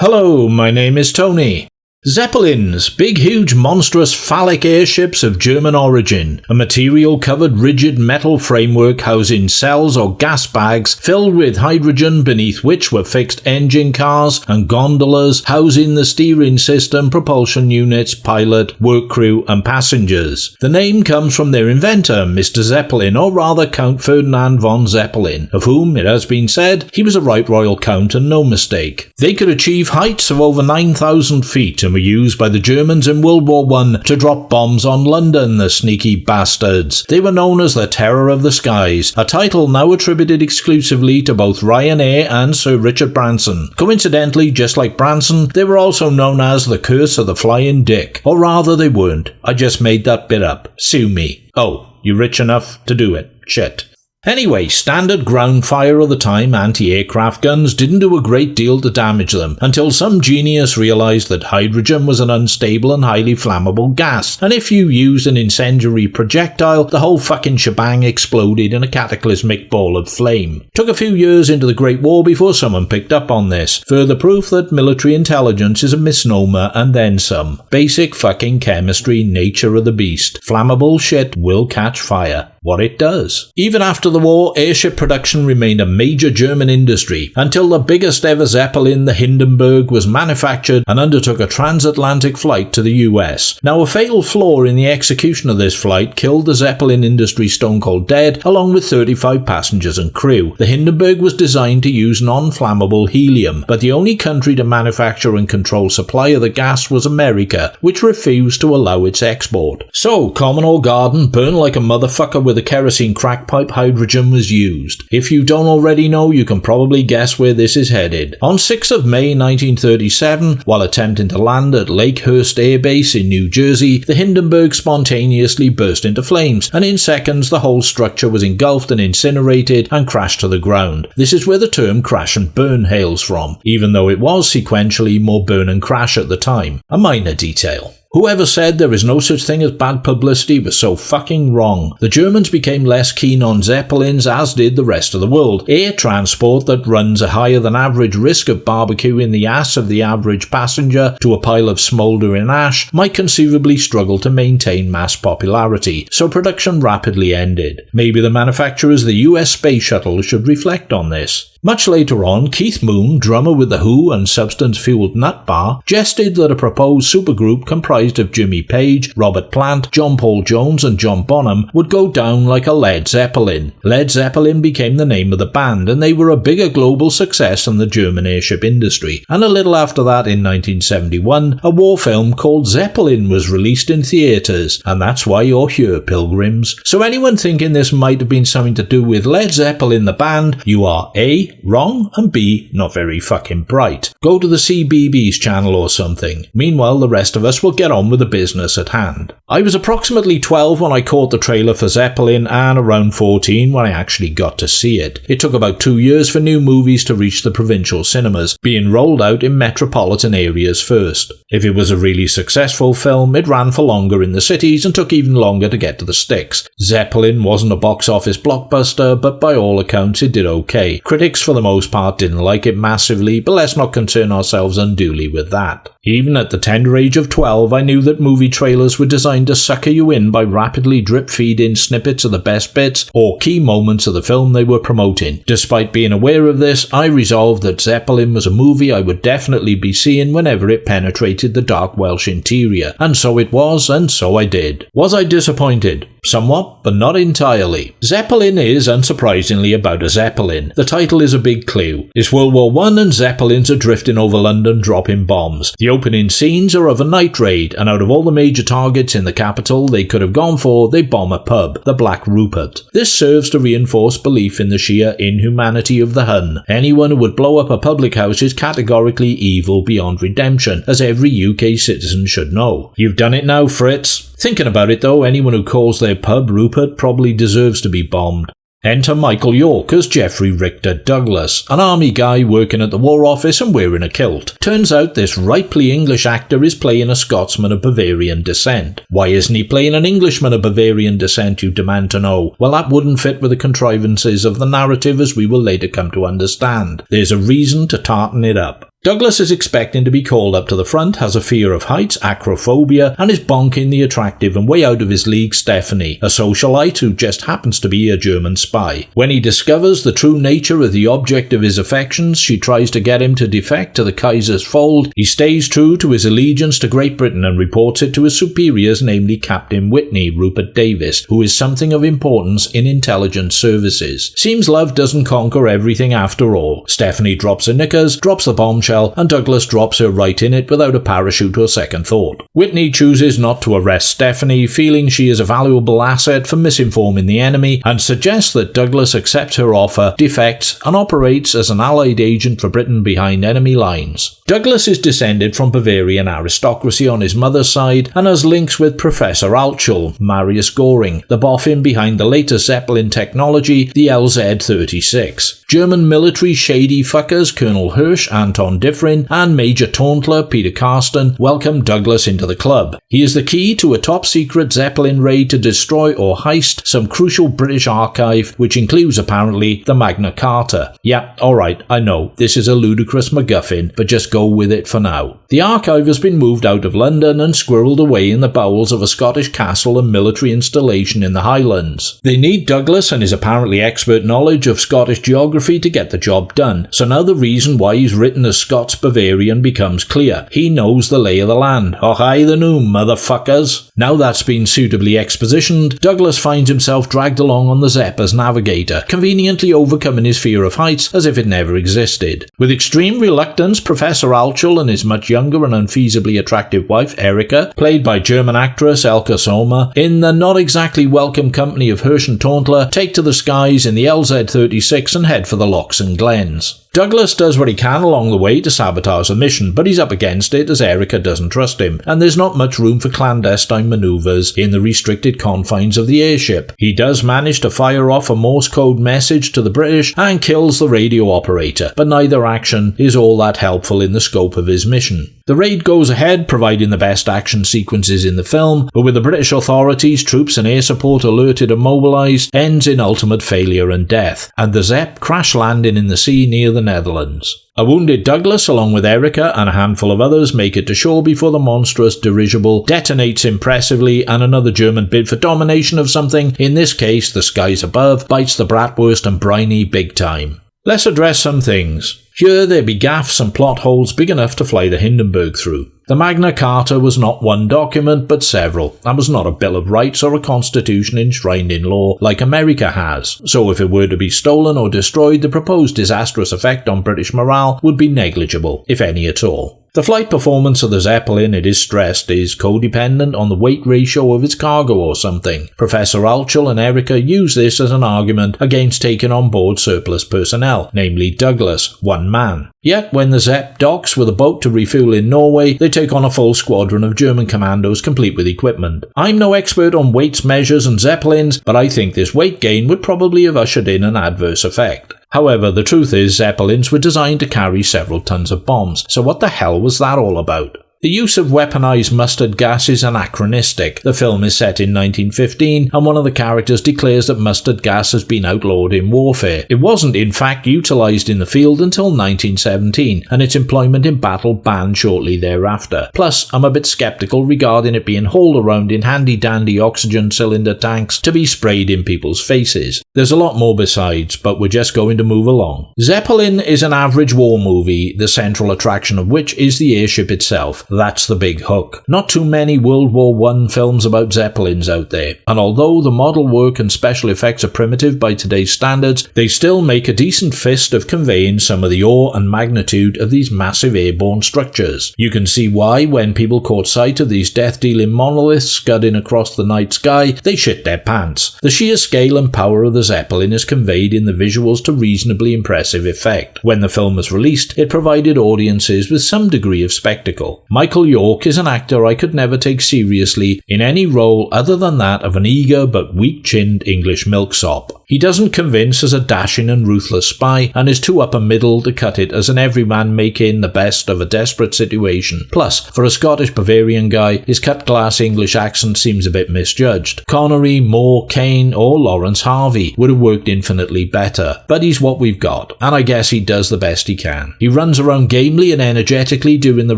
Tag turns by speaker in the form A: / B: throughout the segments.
A: Hello, my name is Tony. Zeppelins, big huge monstrous phallic airships of German origin, a material-covered rigid metal framework housing cells or gas bags filled with hydrogen beneath which were fixed engine cars and gondolas housing the steering system, propulsion units, pilot, work crew and passengers. The name comes from their inventor, Mr. Zeppelin, or rather Count Ferdinand von Zeppelin, of whom it has been said he was a right royal count and no mistake. They could achieve heights of over 9,000 feet and were used by the Germans in World War I to drop bombs on London, the sneaky bastards. They were known as the Terror of the Skies, a title now attributed exclusively to both Ryanair and Sir Richard Branson. Coincidentally, just like Branson, they were also known as the Curse of the Flying Dick. Or rather, they weren't. I just made that bit up. Sue me. Oh, you're rich enough to do it. Shit. Anyway, standard ground fire of the time anti-aircraft guns didn't do a great deal to damage them, until some genius realised that hydrogen was an unstable and highly flammable gas, and if you used an incendiary projectile, the whole fucking shebang exploded in a cataclysmic ball of flame. Took a few years into the Great War before someone picked up on this. Further proof that military intelligence is a misnomer and then some. Basic fucking chemistry, nature of the beast. Flammable shit will catch fire. What it does. Even after the war, airship production remained a major German industry until the biggest ever Zeppelin, the Hindenburg, was manufactured and undertook a transatlantic flight to the US. Now, a fatal flaw in the execution of this flight killed the Zeppelin industry stone cold dead, along with 35 passengers and crew. The Hindenburg was designed to use non-flammable helium, but the only country to manufacture and control supply of the gas was America, which refused to allow its export. So, common or garden, burn like a motherfucker with a kerosene crack pipe, hydrogen was used. If you don't already know, you can probably guess where this is headed. On 6th of May 1937, while attempting to land at Lakehurst Air Base in New Jersey, the Hindenburg spontaneously burst into flames, and in seconds the whole structure was engulfed and incinerated and crashed to the ground. This is where the term crash and burn hails from, even though it was sequentially more burn and crash at the time. A minor detail. Whoever said there is no such thing as bad publicity was so fucking wrong. The Germans became less keen on Zeppelins, as did the rest of the world. Air transport that runs a higher than average risk of barbecuing the ass of the average passenger to a pile of smouldering ash might conceivably struggle to maintain mass popularity, so production rapidly ended. Maybe the manufacturers of the US space shuttle should reflect on this. Much later on, Keith Moon, drummer with The Who and substance-fueled Nut Bar, jested that a proposed supergroup comprised of Jimmy Page, Robert Plant, John Paul Jones and John Bonham would go down like a Led Zeppelin. Led Zeppelin became the name of the band, and they were a bigger global success than the German airship industry. And a little after that, in 1971, a war film called Zeppelin was released in theatres, and that's why you're here, pilgrims. So anyone thinking this might have been something to do with Led Zeppelin the band, you are A, wrong, and B, not very fucking bright. Go to the CBeebies channel or something. Meanwhile, the rest of us will get on with the business at hand. I was approximately 12 when I caught the trailer for Zeppelin, and around 14 when I actually got to see it. It took about 2 years for new movies to reach the provincial cinemas, being rolled out in metropolitan areas first. If it was a really successful film, it ran for longer in the cities and took even longer to get to the sticks. Zeppelin wasn't a box office blockbuster, but by all accounts it did okay. Critics for the most part didn't like it massively, but let's not concern ourselves unduly with that. Even at the tender age of 12, I knew that movie trailers were designed to sucker you in by rapidly drip-feeding snippets of the best bits or key moments of the film they were promoting. Despite being aware of this, I resolved that Zeppelin was a movie I would definitely be seeing whenever it penetrated the dark Welsh interior. And so it was, and so I did. Was I disappointed? Somewhat, but not entirely. Zeppelin is, unsurprisingly, about a Zeppelin. The title is a big clue. It's World War I and Zeppelins are drifting over London dropping bombs. The opening scenes are of a night raid, and out of all the major targets in the capital they could have gone for, they bomb a pub, the Black Rupert. This serves to reinforce belief in the sheer inhumanity of the Hun. Anyone who would blow up a public house is categorically evil beyond redemption, as every UK citizen should know. You've done it now, Fritz. Thinking about it though, anyone who calls their pub Rupert probably deserves to be bombed. Enter Michael York as Geoffrey Richter Douglas, an army guy working at the War Office and wearing a kilt. Turns out this ripely English actor is playing a Scotsman of Bavarian descent. Why isn't he playing an Englishman of Bavarian descent, you demand to know? Well, that wouldn't fit with the contrivances of the narrative as we will later come to understand. There's a reason to tartan it up. Douglas is expecting to be called up to the front, has a fear of heights, acrophobia, and is bonking the attractive and way out of his league Stephanie, a socialite who just happens to be a German spy. When he discovers the true nature of the object of his affections, she tries to get him to defect to the Kaiser's fold. He stays true to his allegiance to Great Britain and reports it to his superiors, namely Captain Whitney, Rupert Davis, who is something of importance in intelligence services. Seems love doesn't conquer everything after all. Stephanie drops her knickers, drops the bombshell, and Douglas drops her right in it without a parachute or second thought. Whitney chooses not to arrest Stephanie, feeling she is a valuable asset for misinforming the enemy, and suggests that Douglas accepts her offer, defects, and operates as an allied agent for Britain behind enemy lines. Douglas is descended from Bavarian aristocracy on his mother's side and has links with Professor Altschul, Marius Goring, the boffin behind the latest Zeppelin technology, the LZ-36. German military shady fuckers Colonel Hirsch, Anton Diffrin, and Major Tauntler, Peter Karsten, welcome Douglas into the club. He is the key to a top-secret Zeppelin raid to destroy or heist some crucial British archive, which includes apparently the Magna Carta. Yeah, alright, I know, this is a ludicrous MacGuffin, but just go with it for now. The archive has been moved out of London and squirreled away in the bowels of a Scottish castle and military installation in the Highlands. They need Douglas and his apparently expert knowledge of Scottish geography to get the job done, so now the reason why he's written as Scots-Bavarian becomes clear. He knows the lay of the land. Och aye the new motherfuckers. Now that's been suitably expositioned, Douglas finds himself dragged along on the Zepp as navigator, conveniently overcoming his fear of heights as if it never existed. With extreme reluctance, Professor Altschul and his much younger and unfeasibly attractive wife Erika, played by German actress Elke Sommer, in the not exactly welcome company of Hirsch and Tauntler, take to the skies in the LZ-36 and head for the Lochs and Glens. Douglas does what he can along the way to sabotage the mission, but he's up against it as Erika doesn't trust him, and there's not much room for clandestine manoeuvres in the restricted confines of the airship. He does manage to fire off a Morse code message to the British and kills the radio operator, but neither action is all that helpful in the scope of his mission. The raid goes ahead, providing the best action sequences in the film, but with the British authorities, troops and air support alerted and mobilised, ends in ultimate failure and death, and the Zepp crash landing in the sea near the Netherlands. A wounded Douglas, along with Erika and a handful of others, make it to shore before the monstrous dirigible detonates impressively and another German bid for domination of something, in this case the skies above, bites the bratwurst and briny big time. Let's address some things. Here there be gaffes and plot holes big enough to fly the Hindenburg through. The Magna Carta was not one document, but several, and was not a Bill of Rights or a constitution enshrined in law like America has, so if it were to be stolen or destroyed, the proposed disastrous effect on British morale would be negligible, if any at all. The flight performance of the Zeppelin, it is stressed, is codependent on the weight ratio of its cargo or something. Professor Altschul and Erika use this as an argument against taking on board surplus personnel, namely Douglas, one man. Yet when the Zepp docks with a boat to refuel in Norway, they take on a full squadron of German commandos complete with equipment. I'm no expert on weights measures and Zeppelins, but I think this weight gain would probably have ushered in an adverse effect. However, the truth is Zeppelins were designed to carry several tons of bombs, so what the hell was that all about? The use of weaponized mustard gas is anachronistic. The film is set in 1915, and one of the characters declares that mustard gas has been outlawed in warfare. It wasn't, in fact, utilized in the field until 1917, and its employment in battle banned shortly thereafter. Plus, I'm a bit skeptical regarding it being hauled around in handy-dandy oxygen cylinder tanks to be sprayed in people's faces. There's a lot more besides, but we're just going to move along. Zeppelin is an average war movie, the central attraction of which is the airship itself. That's the big hook. Not too many World War I films about Zeppelins out there, and although the model work and special effects are primitive by today's standards, they still make a decent fist of conveying some of the awe and magnitude of these massive airborne structures. You can see why, when people caught sight of these death-dealing monoliths scudding across the night sky, they shit their pants. The sheer scale and power of the Zeppelin is conveyed in the visuals to reasonably impressive effect. When the film was released, it provided audiences with some degree of spectacle. Michael York is an actor I could never take seriously in any role other than that of an eager but weak-chinned English milksop. He doesn't convince as a dashing and ruthless spy, and is too upper middle to cut it as an everyman making the best of a desperate situation. Plus, for a Scottish Bavarian guy, his cut-glass English accent seems a bit misjudged. Connery, Moore, Kane, or Lawrence Harvey would have worked infinitely better, but he's what we've got, and I guess he does the best he can. He runs around gamely and energetically during the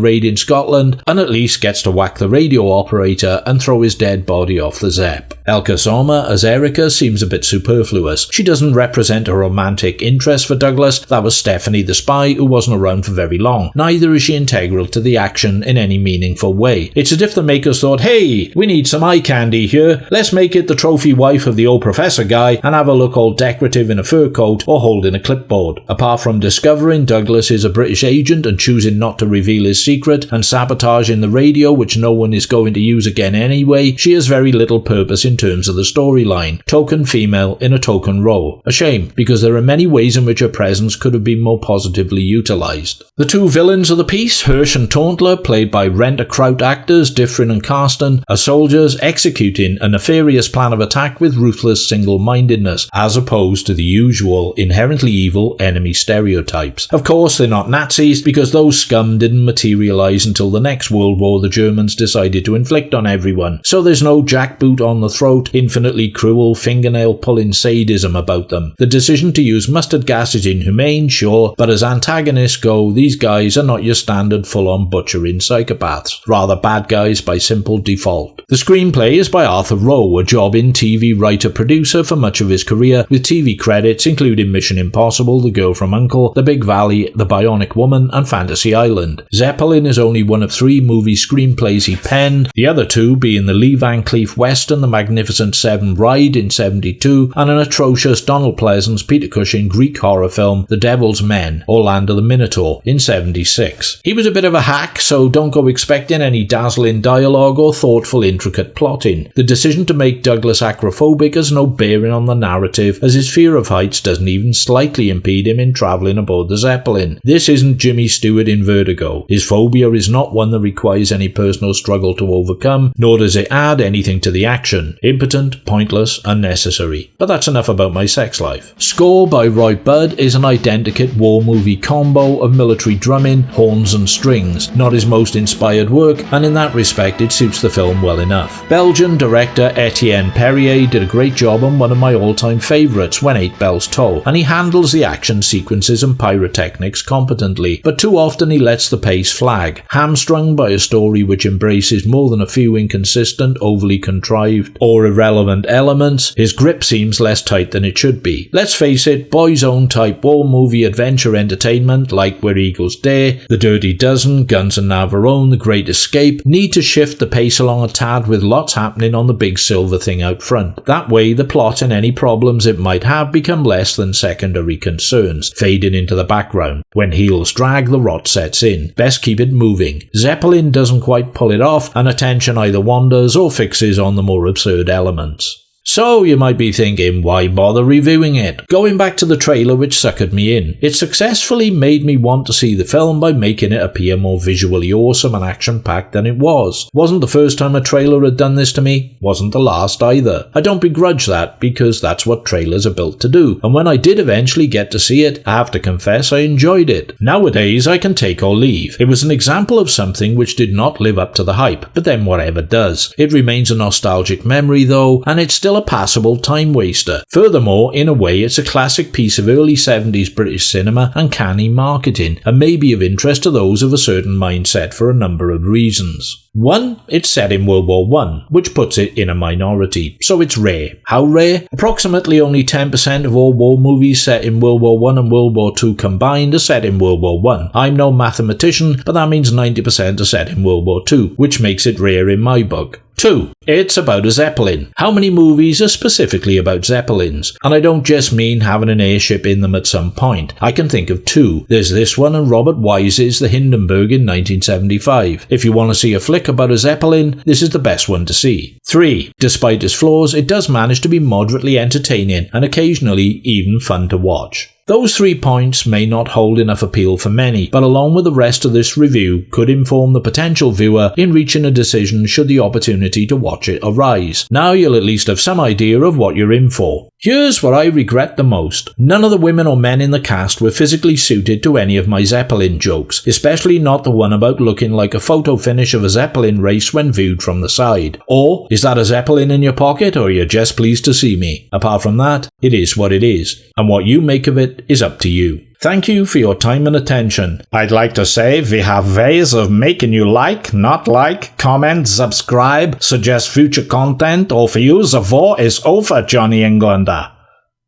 A: raid in Scotland, and at least gets to whack the radio operator and throw his dead body off the Zepp. Elka Sommer as Erica seems a bit superfluous. She doesn't represent a romantic interest for Douglas. That was Stephanie the spy, who wasn't around for very long. Neither is she integral to the action in any meaningful way. It's as if the makers thought, hey, we need some eye candy here. Let's make it the trophy wife of the old professor guy and have her look all decorative in a fur coat or holding a clipboard. Apart from discovering Douglas is a British agent and choosing not to reveal his secret and sabotaging the radio, which no one is going to use again anyway, she has very little purpose in terms of the storyline. Token female in a token role. A shame, because there are many ways in which her presence could have been more positively utilised. The two villains of the piece, Hirsch and Tauntler, played by rent-a-crowd actors Diffrin and Karsten, are soldiers executing a nefarious plan of attack with ruthless single-mindedness, as opposed to the usual inherently evil enemy stereotypes. Of course, they're not Nazis, because those scum didn't materialise until the next World War the Germans decided to inflict on everyone, so there's no jackboot on the throat, infinitely cruel, fingernail-pulling sadism about them. The decision to use mustard gas is inhumane, sure, but as antagonists go, these guys are not your standard full-on butchering psychopaths, rather bad guys by simple default. The screenplay is by Arthur Rowe, a jobbing TV writer-producer for much of his career, with TV credits including Mission Impossible, The Girl from U.N.C.L.E., The Big Valley, The Bionic Woman, and Fantasy Island. Zeppelin is only one of 3 movie screenplays he penned, the other 2 being the Lee Van Cleef western The Magnificent Seven Ride in 1972, and an atrocious Donald Pleasance Peter Cushing Greek horror film The Devil's Men, or Land of the Minotaur, in 1976. He was a bit of a hack, so don't go expecting any dazzling dialogue or thoughtful intricate plotting. The decision to make Douglas acrophobic has no bearing on the narrative, as his fear of heights doesn't even slightly impede him in travelling aboard the Zeppelin. This isn't Jimmy Stewart in Vertigo. His phobia is not one that requires any personal struggle to overcome, nor does it add anything to the action. Impotent, pointless, unnecessary. But that's enough about my sex life. Score by Roy Budd is an identikit war movie combo of military drumming, horns and strings. Not his most inspired work, and in that respect it suits the film well enough. Belgian director Etienne Perrier did a great job on one of my all-time favourites, When Eight Bells Toll, and he handles the action sequences and pyrotechnics competently, but too often he lets the pace flag. Hamstrung by a story which embraces more than a few inconsistent, overly contrived, or irrelevant elements, his grip seems less tight than it should be. Let's face it, boys' own type war movie adventure entertainment like Where Eagles Dare, The Dirty Dozen, Guns and Navarone, The Great Escape need to shift the pace along a tad with lots happening on the big silver thing out front. That way the plot and any problems it might have become less than secondary concerns, fading into the background. When heels drag, the rot sets in. Best keep it moving. Zeppelin doesn't quite pull it off, and attention either wanders or fixes on the more absurd elements. So you might be thinking, why bother reviewing it? Going back to the trailer which suckered me in, it successfully made me want to see the film by making it appear more visually awesome and action-packed than it was. Wasn't the first time a trailer had done this to me, wasn't the last either. I don't begrudge that, because that's what trailers are built to do, and when I did eventually get to see it, I have to confess I enjoyed it. Nowadays I can take or leave. It was an example of something which did not live up to the hype, but then whatever does. It remains a nostalgic memory though, and it's still a passable time waster. Furthermore, in a way, it's a classic piece of early 70s British cinema and canny marketing, and may be of interest to those of a certain mindset for a number of reasons. 1. It's set in World War I, which puts it in a minority, so it's rare. How rare? Approximately only 10% of all war movies set in World War I and World War II combined are set in World War I. I'm no mathematician, but that means 90% are set in World War II, which makes it rare in my book. 2. It's about a Zeppelin. How many movies are specifically about Zeppelins? And I don't just mean having an airship in them at some point. I can think of 2. There's this one and Robert Wise's The Hindenburg in 1975. If you want to see a flick about a Zeppelin, this is the best one to see. 3. Despite its flaws, it does manage to be moderately entertaining and occasionally even fun to watch. Those 3 points may not hold enough appeal for many, but along with the rest of this review could inform the potential viewer in reaching a decision should the opportunity to watch it arise. Now you'll at least have some idea of what you're in for. Here's what I regret the most. None of the women or men in the cast were physically suited to any of my Zeppelin jokes, especially not the one about looking like a photo finish of a Zeppelin race when viewed from the side. Or, is that a Zeppelin in your pocket, or you're just pleased to see me? Apart from that, it is what it is, and what you make of it is up to you. Thank you for your time and attention. I'd like to say we have ways of making you like, not like, comment, subscribe, suggest future content, or for you the war is over, Johnny Englander.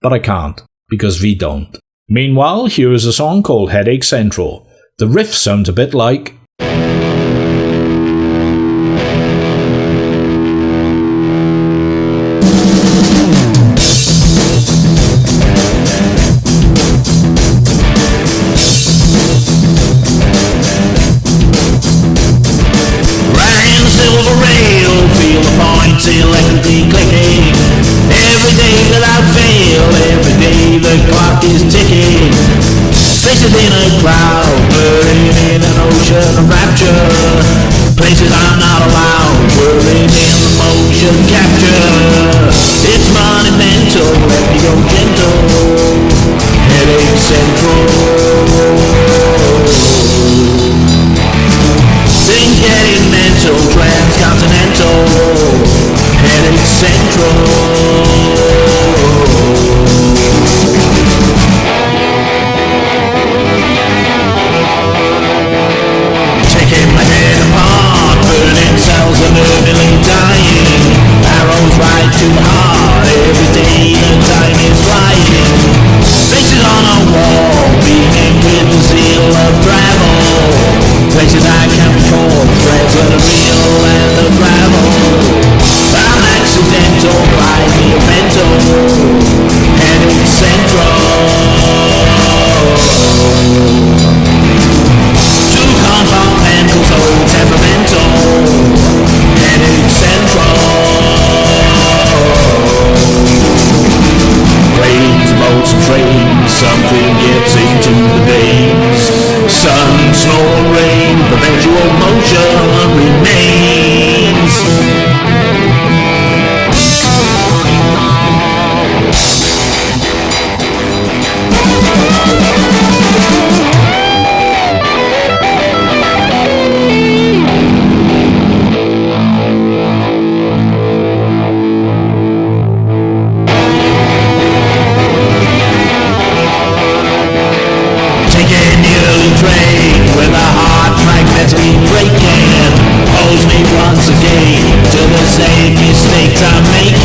A: But I can't, because we don't. Meanwhile, here is a song called Headache Central. The riff sounds a bit like...
B: electrically clicking. Every day without fail, every day the clock is ticking. Faces in a crowd, burning in an ocean of rapture. Places I'm not allowed, whirling in the motion capture. It's monumental, let me go gentle. Headache Central. Things getting mental, transcontinental. Headache Central. Taking my head apart, burning cells and nervily dying. Arrows right to the heart, every day the time is flying. Faces on a wall, beaming with the zeal of travel. Places I can recall, threads that are real and the gravel. I'm accidental, by the mental. Headache Central. Too compartmental, so temperamental. Headache Central. Planes, boats, trains, something gets into the veins. Sun, snow, rain, perpetual motion remains. With a heart magnetically breaking, pulls me once again to the same mistakes I'm making.